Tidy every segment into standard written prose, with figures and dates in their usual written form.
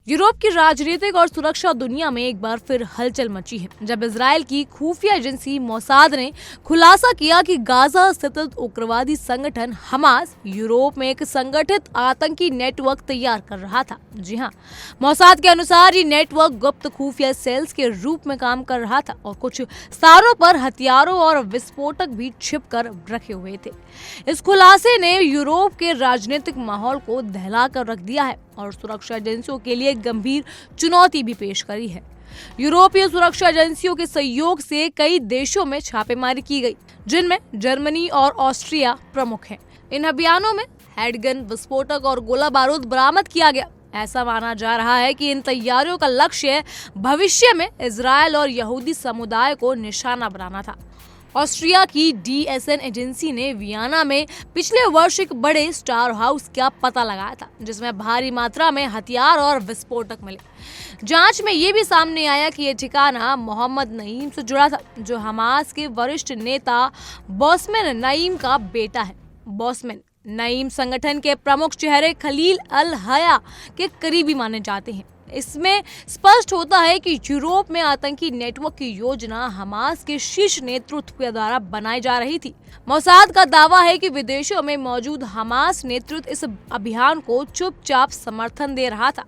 Europe की राजनीतिक और सुरक्षा दुनिया में एक बार फिर हलचल मची है जब इजराइल की खुफिया एजेंसी मोसाद ने खुलासा किया कि गाजा स्थित उग्रवादी संगठन हमास यूरोप में एक संगठित आतंकी नेटवर्क तैयार कर रहा था। जी हाँ, मोसाद के अनुसार ये नेटवर्क गुप्त खुफिया सेल्स के रूप में काम कर रहा था और कुछ स्थानों पर हथियारों और विस्फोटक भी छिप कर रखे हुए थे। इस खुलासे ने यूरोप के राजनीतिक माहौल को दहला कर रख दिया है और सुरक्षा एजेंसियों के लिए गंभीर चुनौती भी पेश करी है। यूरोपीय सुरक्षा एजेंसियों के सहयोग से कई देशों में छापेमारी की गई, जिनमें जर्मनी और ऑस्ट्रिया प्रमुख हैं। इन अभियानों में हैंडगन, विस्फोटक और गोला बारूद बरामद किया गया। ऐसा माना जा रहा है कि इन तैयारियों का लक्ष्य भविष्य में इजरायल और यहूदी समुदाय को निशाना बनाना था। ऑस्ट्रिया की DSN एजेंसी ने वियना में पिछले वर्ष एक बड़े स्टार हाउस का पता लगाया था, जिसमें भारी मात्रा में हथियार और विस्फोटक मिले। जांच में ये भी सामने आया कि ये ठिकाना मोहम्मद नईम से जुड़ा था, जो हमास के वरिष्ठ नेता बोस्मन नईम का बेटा है। बोस्मन नईम संगठन के प्रमुख चेहरे खलील अल हया के करीबी माने जाते हैं। इसमें स्पष्ट होता है कि यूरोप में आतंकी नेटवर्क की योजना हमास के शीर्ष नेतृत्व के द्वारा बनाई जा रही थी। मोसाद का दावा है कि विदेशों में मौजूद हमास नेतृत्व इस अभियान को चुपचाप समर्थन दे रहा था।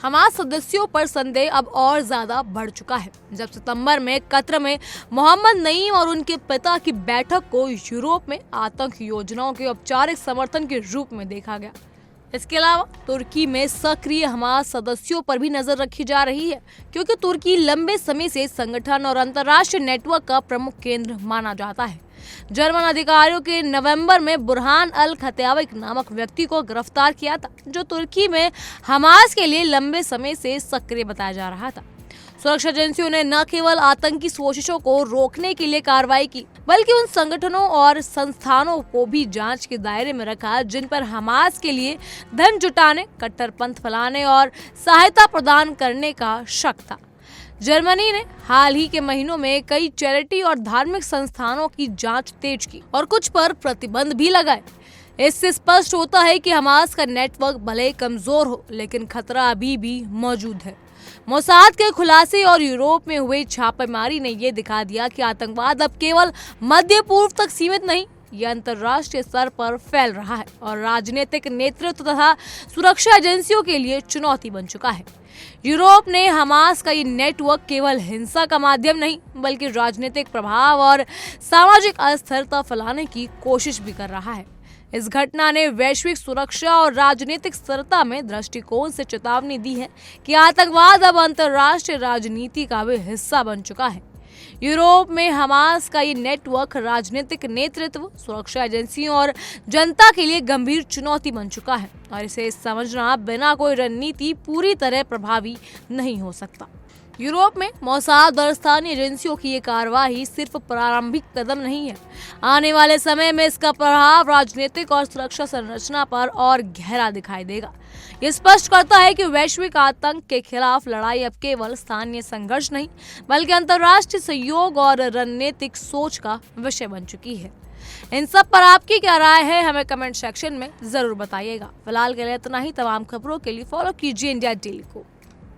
हमास सदस्यों पर संदेह अब और ज्यादा बढ़ चुका है जब सितंबर में कतर में मोहम्मद नईम और उनके पिता की बैठक को यूरोप में आतंक योजनाओं के औपचारिक समर्थन के रूप में देखा गया। इसके अलावा तुर्की में सक्रिय हमास सदस्यों पर भी नजर रखी जा रही है, क्योंकि तुर्की लंबे समय से संगठन और अंतर्राष्ट्रीय नेटवर्क का प्रमुख केंद्र माना जाता है। जर्मन अधिकारियों के नवंबर में बुरहान अल खत्याविक नामक व्यक्ति को गिरफ्तार किया था, जो तुर्की में हमास के लिए लंबे समय से सक्रिय बताया जा रहा था। सुरक्षा एजेंसियों ने न केवल आतंकी कोशिशों को रोकने के लिए कार्रवाई की, बल्कि उन संगठनों और संस्थानों को भी जांच के दायरे में रखा जिन पर हमास के लिए धन जुटाने, कट्टरपंथ फैलाने और सहायता प्रदान करने का शक था। जर्मनी ने हाल ही के महीनों में कई चैरिटी और धार्मिक संस्थानों की जांच तेज की और कुछ पर प्रतिबंध भी लगाए। इससे स्पष्ट होता है कि हमास का नेटवर्क भले कमजोर हो, लेकिन खतरा अभी भी मौजूद है। मोसाद के खुलासे और यूरोप में हुए छापेमारी ने यह दिखा दिया कि आतंकवाद अब केवल मध्य पूर्व तक सीमित नहीं, यह अंतर्राष्ट्रीय स्तर पर फैल रहा है और राजनीतिक नेतृत्व तथा सुरक्षा एजेंसियों के लिए चुनौती बन चुका है। यूरोप ने हमास का ये नेटवर्क केवल हिंसा का माध्यम नहीं, बल्कि राजनीतिक प्रभाव और सामाजिक अस्थिरता फैलाने की कोशिश भी कर रहा है। इस घटना ने वैश्विक सुरक्षा और राजनीतिक स्थिरता में दृष्टिकोण से चेतावनी दी है कि आतंकवाद अब अंतर्राष्ट्रीय राजनीति का भी हिस्सा बन चुका है। यूरोप में हमास का ये नेटवर्क राजनीतिक नेतृत्व, सुरक्षा एजेंसियों और जनता के लिए गंभीर चुनौती बन चुका है और इसे समझना बिना कोई रणनीति पूरी तरह प्रभावी नहीं हो सकता। यूरोप में मोसाद और स्थानीय एजेंसियों की ये कार्रवाई सिर्फ प्रारंभिक कदम नहीं है। आने वाले समय में इसका प्रभाव राजनीतिक और सुरक्षा संरचना पर और गहरा दिखाई देगा। ये स्पष्ट करता है कि वैश्विक आतंक के खिलाफ लड़ाई अब केवल स्थानीय संघर्ष नहीं, बल्कि अंतर्राष्ट्रीय सहयोग और रणनीतिक सोच का विषय बन चुकी है। इन सब पर आपकी क्या राय है, हमें कमेंट सेक्शन में जरूर बताइएगा। फिलहाल के लिए इतना ही। तमाम खबरों के लिए फॉलो कीजिए इंडिया डेली को।